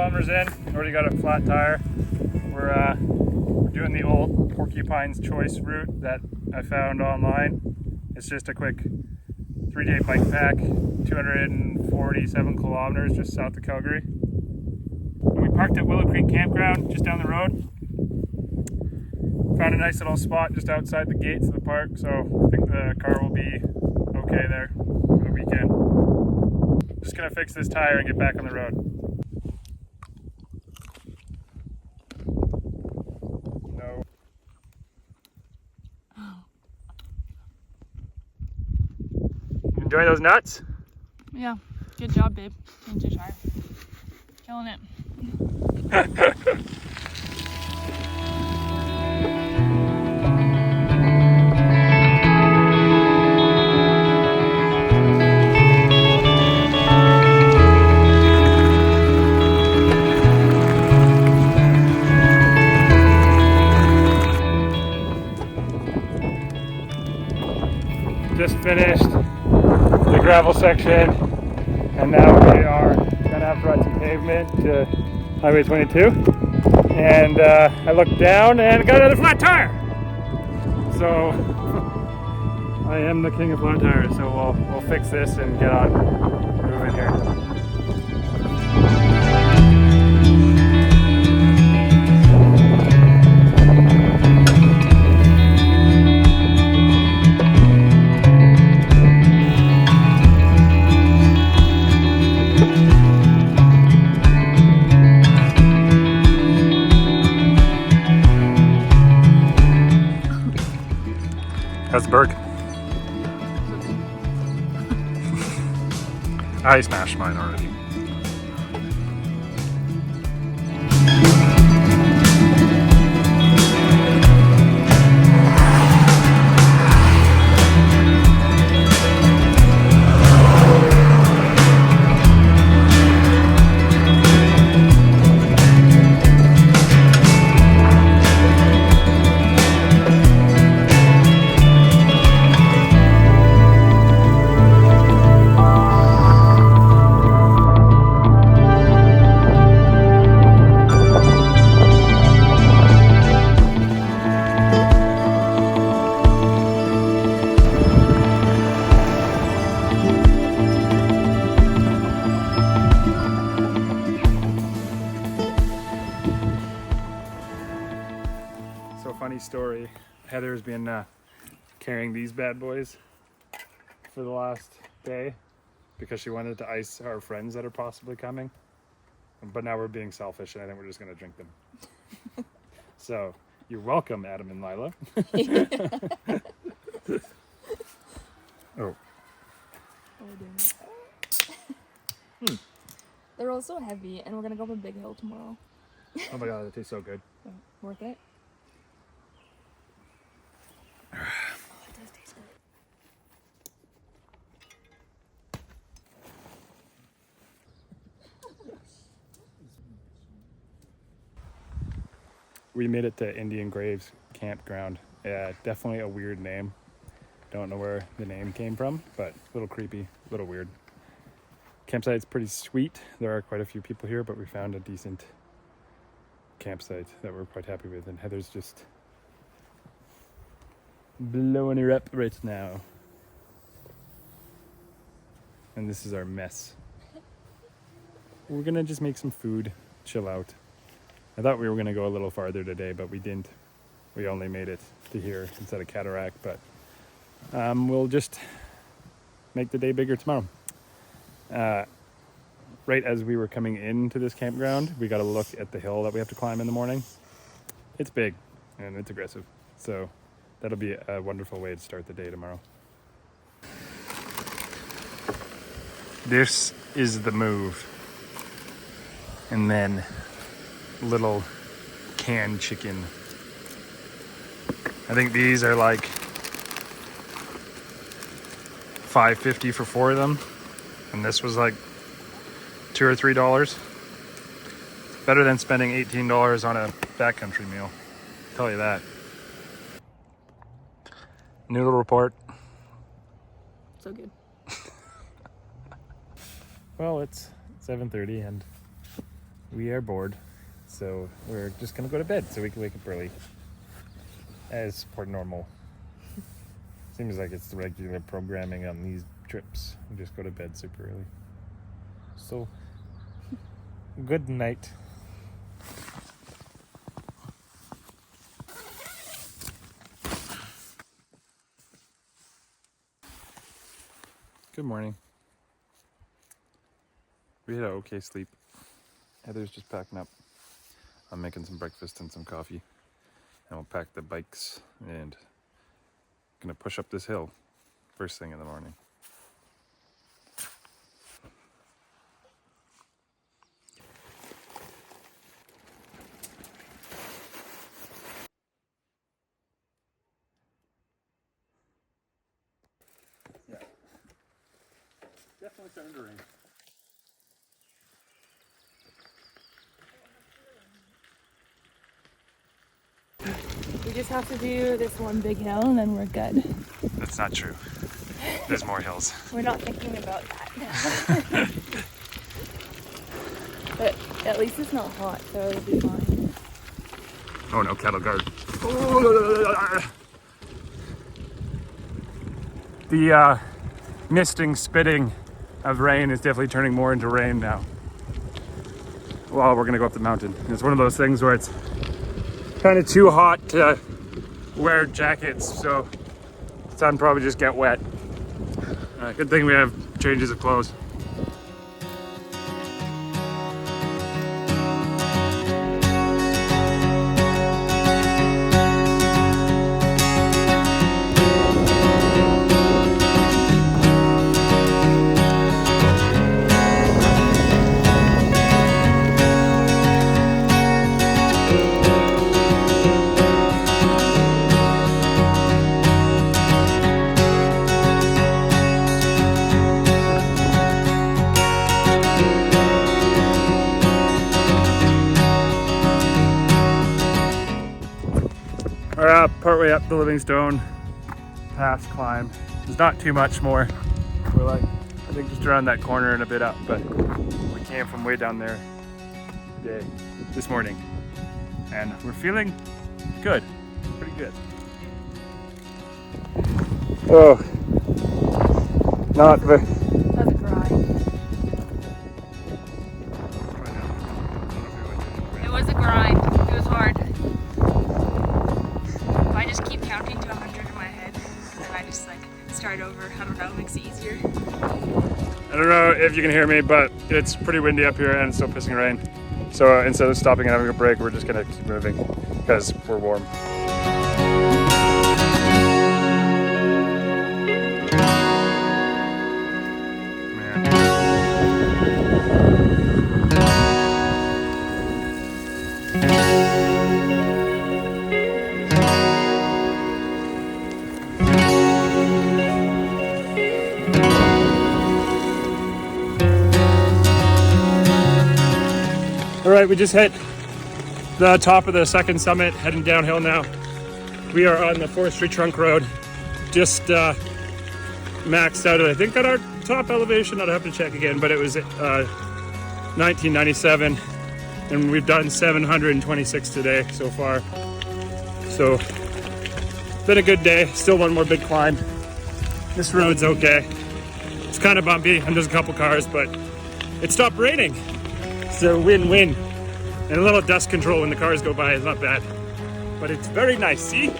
kilometers in, already got a flat tire. We're doing the old Porcupine's Choice route that I found online. It's just a quick 3-day bike pack, 247 kilometers just south of Calgary. And we parked at Willow Creek Campground just down the road. Found a nice little spot just outside the gates of the park, so I think the car will be okay there for the weekend. Just gonna fix this tire and get back on the road. No. Enjoy those nuts? Yeah, good job, babe. Change your tire. Killing it. Just finished the gravel section, and now we are gonna have rutty pavement to Highway 22. And I looked down and got another flat tire. So I am the king of flat tires. So we'll fix this and get on moving here. How's the Berg? I smashed mine already. Funny story, Heather's been carrying these bad boys for the last day because she wanted to ice our friends that are possibly coming, but now we're being selfish and I think we're just going to drink them. So you're welcome, Adam and Lila. Oh. They're also heavy, and we're gonna go up a big hill tomorrow. Oh my god, that tastes so good. Worth it? Oh, it does taste good. We made it to Indian Graves Campground. Yeah, definitely a weird name. Don't know where the name came from, but a little creepy, a little weird. Campsite's pretty sweet. There are quite a few people here, but we found a decent campsite that we're quite happy with, and Heather's just blowing her up right now. And this is our mess. We're gonna just make some food, chill out. I thought we were gonna go a little farther today, but we didn't. We only made it to here instead of Cataract, but we'll just make the day bigger tomorrow. Right as we were coming into this campground, we got a look at the hill that we have to climb in the morning. It's big and it's aggressive, so that'll be a wonderful way to start the day tomorrow. This is the move. And then little canned chicken. I think these are like $5.50 for 4 of them, and this was like $2 or $3. Better than spending $18 on a backcountry meal, I'll tell you that. Noodle report. So good. Well, it's 7:30 and we are bored, so we're just gonna go to bed so we can wake up early as per normal. Seems like it's the regular programming on these trips. We just go to bed super early. So, good night. Good morning. We had an okay sleep. Heather's just packing up. I'm making some breakfast and some coffee. And we'll pack the bikes and gonna push up this hill first thing in the morning. Yeah. Definitely starting to rain. We just have to do this one big hill and then we're good. That's not true. There's more hills. We're not thinking about that. But at least it's not hot, so it'll be fine. Oh no, cattle guard. The misting, spitting of rain is definitely turning more into rain now. Well, we're gonna go up the mountain. It's one of those things where it's kind of too hot to wear jackets, so the sun probably just get wet. Good thing we have changes of clothes. We're partway up the Livingstone Pass climb. There's not too much more. We're like, I think just around that corner and a bit up, but we came from way down there this morning. And we're feeling good, pretty good. Oh, not very. That's a grind. It was a grind. It was hard. If I just keep counting to 100 in my head, then I just like start over. I don't know, it makes it easier. I don't know if you can hear me, but it's pretty windy up here and it's still pissing rain. So instead of stopping and having a break, we're just gonna keep moving because we're warm. All right, we just hit the top of the second summit, heading downhill now. We are on the Forestry Trunk Road, just maxed out, I think, at our top elevation. I'd have to check again, but it was 1997, and we've done 726 today so far. So, been a good day. Still one more big climb. This road's okay. It's kind of bumpy, and there's a couple cars, but it stopped raining. So win-win. And a little dust control when the cars go by is not bad. But it's very nice, see?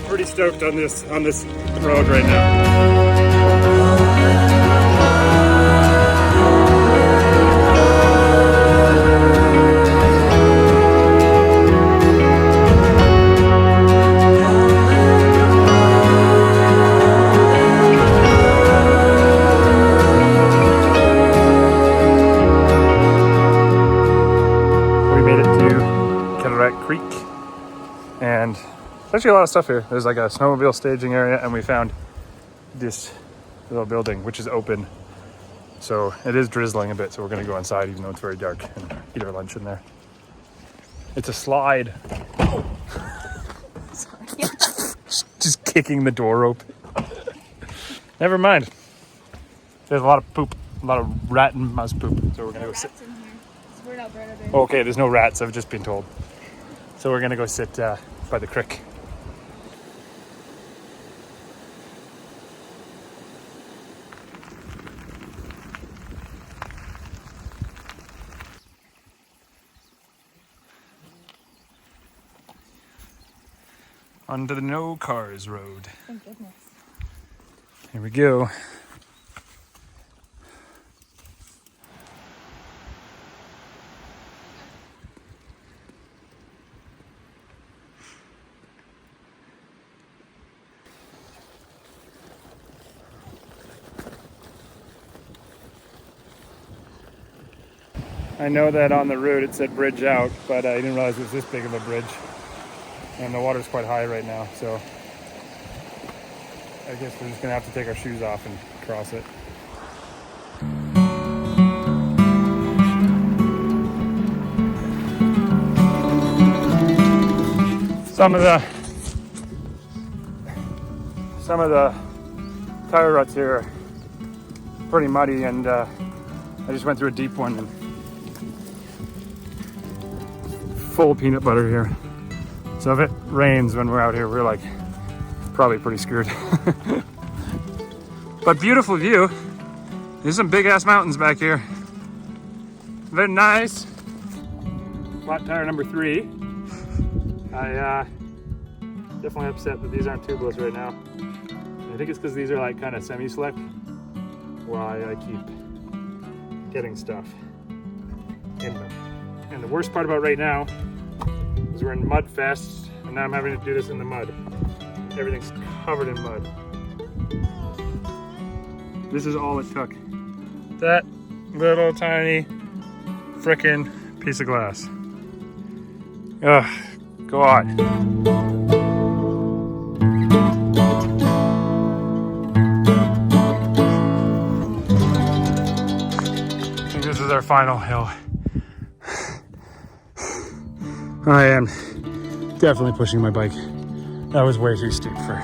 Pretty stoked on this road right now. Creek, and there's actually a lot of stuff here. There's like a snowmobile staging area, and we found this little building which is open, so it is drizzling a bit, so we're going to go inside even though it's very dark and eat our lunch in there. It's a slide. Sorry. Just kicking the door open. Never mind, there's a lot of poop a lot of rat and mouse poop. So we're gonna go sit. Rats in here. We're in Alberta, baby. Okay, there's no rats. I've just been told. So we're gonna go sit by the creek. Onto the no cars road. Thank goodness. Here we go. I know that on the route it said bridge out, but I didn't realize it was this big of a bridge. And the water's quite high right now, so I guess we're just gonna have to take our shoes off and cross it. Some of the tire ruts here are pretty muddy, and I just went through a deep one and full peanut butter here. So if it rains when we're out here, we're like probably pretty screwed. But beautiful view. There's some big ass mountains back here. Very nice. Flat tire number 3. I definitely upset that these aren't tubeless right now. I think it's because these are like kind of semi-slick. Why I keep getting stuff in them. And the worst part about right now is we're in mud fest, and now I'm having to do this in the mud. Everything's covered in mud. This is all it took. That little tiny frickin' piece of glass. Ugh, God. I think this is our final hill. I am definitely pushing my bike. That was way too steep for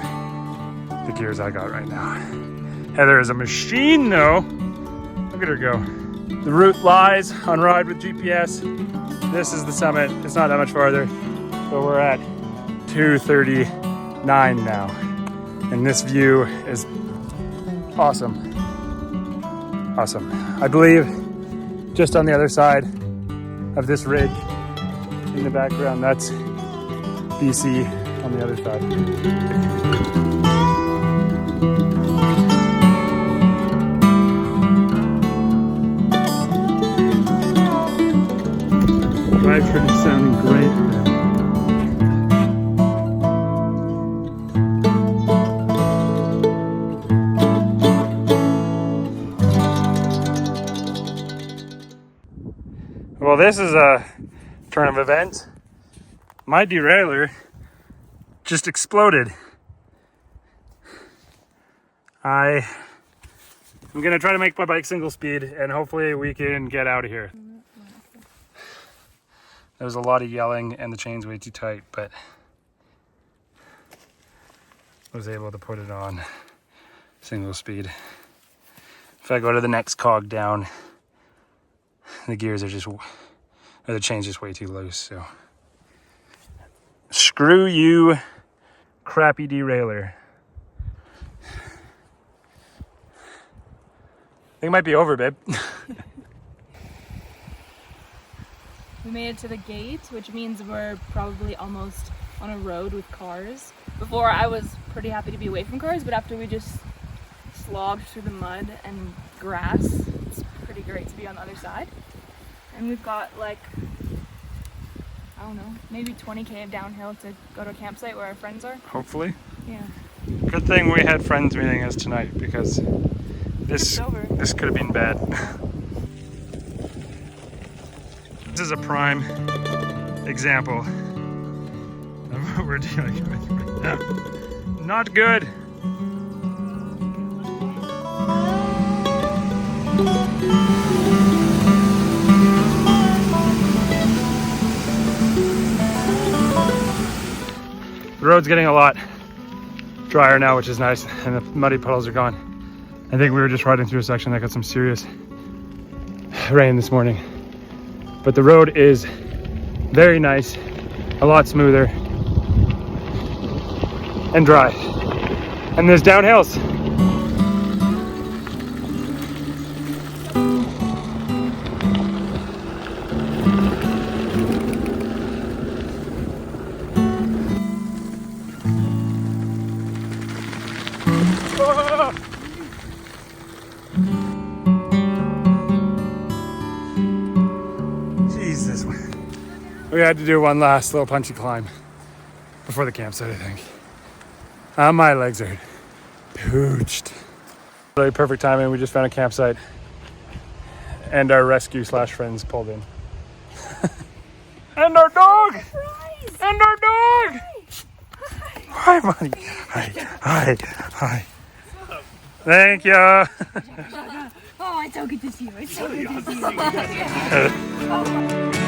the gears I got right now. Heather is a machine though. Look at her go. The route lies on Ride with GPS. This is the summit. It's not that much farther. But we're at 2:39 now. And this view is awesome. Awesome. I believe just on the other side of this ridge in the background, that's BC on the other side. Drivetrain is sounding great. Well, this is a turn of events. My derailleur just exploded. I'm gonna try to make my bike single speed, and hopefully we can get out of here. There was a lot of yelling and the chain's way too tight, but I was able to put it on single speed. If I go to the next cog down, the gears are just, or the chain's just way too loose, so. Screw you, crappy derailleur. I think it might be over, babe. We made it to the gate, which means we're probably almost on a road with cars. Before I was pretty happy to be away from cars, but after we just slogged through the mud and grass, it's pretty great to be on the other side. And we've got like, I don't know, maybe 20k of downhill to go to a campsite where our friends are. Hopefully. Yeah. Good thing we had friends meeting us tonight, because this could have been bad. This is a prime example of what we're dealing with right now. Not good. The road's getting a lot drier now, which is nice, and the muddy puddles are gone. I think we were just riding through a section that got some serious rain this morning. But the road is very nice, a lot smoother, and dry. And there's downhills. Jesus. We had to do one last little punchy climb before the campsite, I think. My legs are pooched. Really perfect timing. We just found a campsite and our rescue / friends pulled in. And our dog! Surprise! And our dog! Hi, buddy. Hi. Thank you. Oh, it's so good to see you. It's so good to see you.